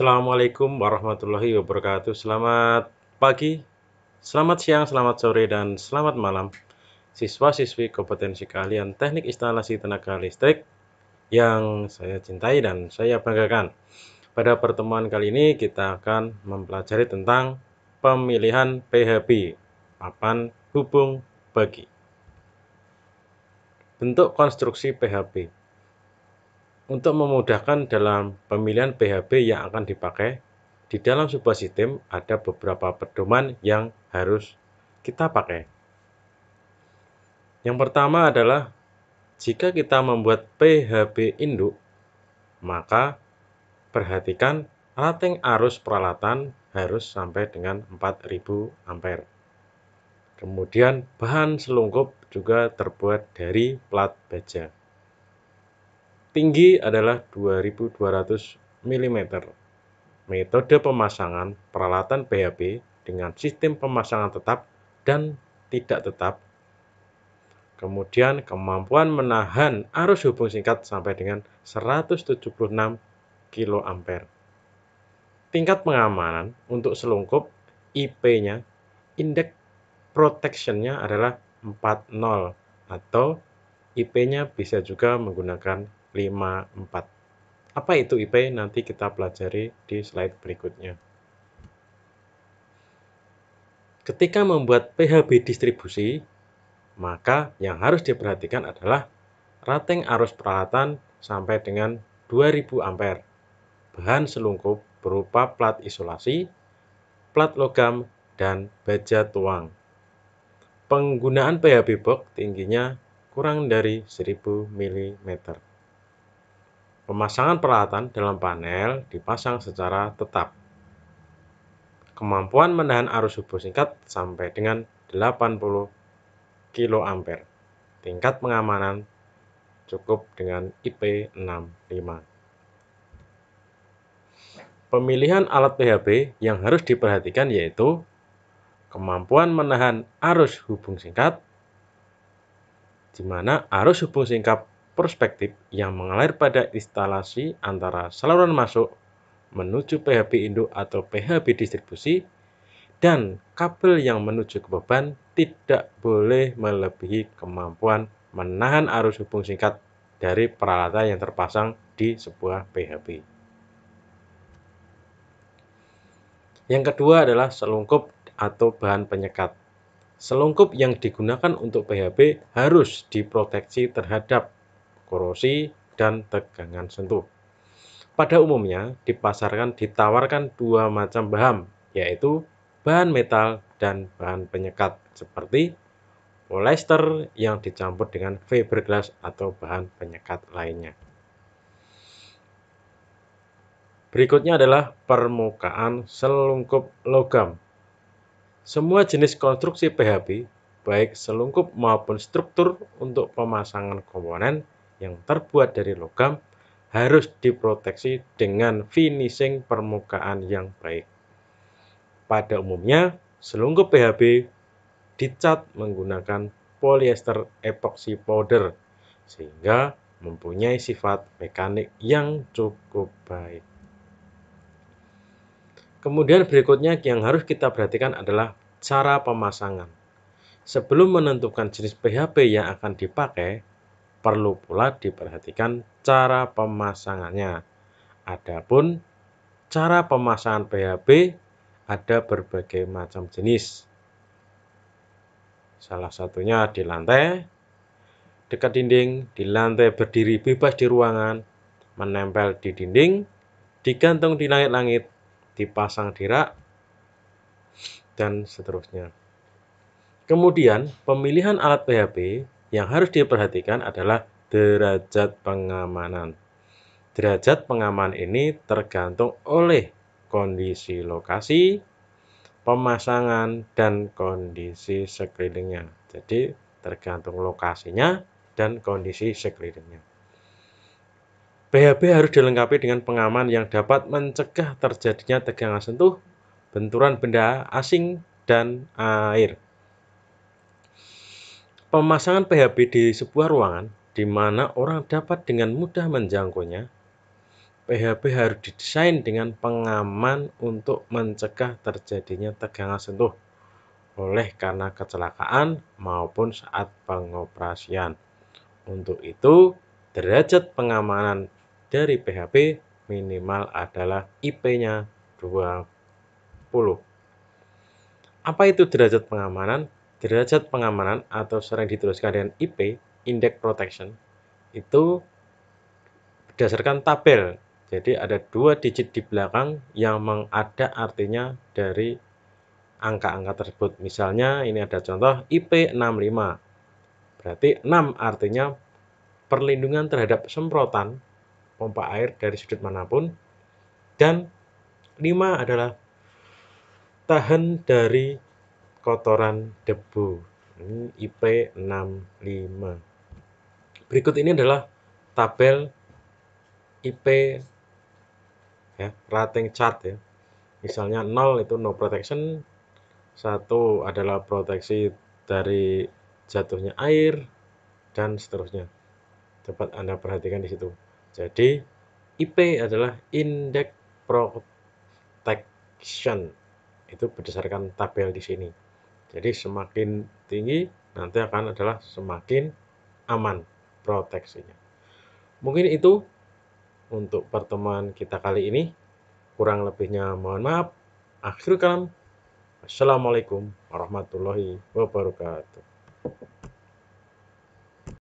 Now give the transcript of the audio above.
Assalamualaikum warahmatullahi wabarakatuh. Selamat pagi, selamat siang, selamat sore, dan selamat malam. Siswa-siswi kompetensi keahlian teknik instalasi tenaga listrik yang saya cintai dan saya banggakan. Pada pertemuan kali ini kita akan mempelajari tentang pemilihan PHB, papan hubung bagi. Bentuk konstruksi PHB. Untuk memudahkan dalam pemilihan PHB yang akan dipakai, di dalam sebuah sistem ada beberapa pedoman yang harus kita pakai. Yang pertama adalah jika kita membuat PHB induk, maka perhatikan rating arus peralatan harus sampai dengan 4000 ampere. Kemudian bahan selungkup juga terbuat dari plat baja. Tinggi adalah 2200 mm. Metode pemasangan peralatan PHB dengan sistem pemasangan tetap dan tidak tetap. Kemudian kemampuan menahan arus hubung singkat sampai dengan 176 kA. Tingkat pengamanan untuk selungkup IP-nya, Index Protection-nya adalah 40 atau IP-nya bisa juga menggunakan 54. Apa itu IP? Nanti kita pelajari di slide berikutnya. Ketika membuat PHB distribusi, maka yang harus diperhatikan adalah rating arus peralatan sampai dengan 2000 ampere. Bahan selungkup berupa plat isolasi, plat logam, dan baja tuang. Penggunaan PHB box tingginya kurang dari 1000 mm. Pemasangan peralatan dalam panel dipasang secara tetap. Kemampuan menahan arus hubung singkat sampai dengan 80 kA. Tingkat pengamanan cukup dengan IP 65. Pemilihan alat PHB yang harus diperhatikan yaitu kemampuan menahan arus hubung singkat, di mana arus hubung singkat prospektif yang mengalir pada instalasi antara saluran masuk menuju PHB induk atau PHB distribusi dan kabel yang menuju ke beban tidak boleh melebihi kemampuan menahan arus hubung singkat dari peralatan yang terpasang di sebuah PHB. Yang kedua adalah selungkup atau bahan penyekat. Selungkup yang digunakan untuk PHB harus diproteksi terhadap korosi dan tegangan sentuh. Pada umumnya ditawarkan dua macam bahan, yaitu bahan metal dan bahan penyekat seperti polyester yang dicampur dengan fiberglass atau bahan penyekat lainnya. Berikutnya adalah permukaan selungkup logam. Semua jenis konstruksi PHB, baik selungkup maupun struktur untuk pemasangan komponen yang terbuat dari logam, harus diproteksi dengan finishing permukaan yang baik. Pada umumnya, selungkup PHB dicat menggunakan polyester epoxy powder, sehingga mempunyai sifat mekanik yang cukup baik. Kemudian berikutnya yang harus kita perhatikan adalah cara pemasangan. Sebelum menentukan jenis PHB yang akan dipakai, perlu pula diperhatikan cara pemasangannya. Adapun cara pemasangan PHB ada berbagai macam jenis. Salah satunya di lantai, dekat dinding, di lantai berdiri bebas di ruangan, menempel di dinding, digantung di langit-langit, dipasang di rak, dan seterusnya. Kemudian, pemilihan alat PHB yang harus diperhatikan adalah derajat pengamanan. Derajat pengaman ini tergantung oleh kondisi lokasi, pemasangan, dan kondisi sekelilingnya. Jadi, tergantung lokasinya dan kondisi sekelilingnya. PHB harus dilengkapi dengan pengaman yang dapat mencegah terjadinya tegangan sentuh, benturan benda asing, dan air. Pemasangan PHB di sebuah ruangan di mana orang dapat dengan mudah menjangkaunya. PHP harus didesain dengan pengaman untuk mencegah terjadinya tegangan sentuh oleh karena kecelakaan maupun saat pengoperasian. Untuk itu, derajat pengamanan dari PHP minimal adalah IP-nya 20. Apa itu derajat pengamanan? Derajat pengamanan atau sering dituliskan dengan IP, Index Protection, itu berdasarkan tabel. Jadi ada 2 digit di belakang yang ada artinya dari angka-angka tersebut. Misalnya ini ada contoh IP 65. Berarti 6 artinya perlindungan terhadap semprotan pompa air dari sudut manapun, dan 5 adalah tahan dari kotoran debu. Ini IP 65. Berikut ini adalah tabel IP ya, rating chart ya. Misalnya 0 itu no protection, 1 adalah proteksi dari jatuhnya air, dan seterusnya. Dapat Anda perhatikan di situ. Jadi IP adalah Index Protection. Itu berdasarkan tabel di sini. Jadi semakin tinggi nanti akan adalah semakin aman proteksinya. Mungkin itu untuk pertemuan kita kali ini. Kurang lebihnya mohon maaf. Akhirul kalam. Assalamualaikum warahmatullahi wabarakatuh.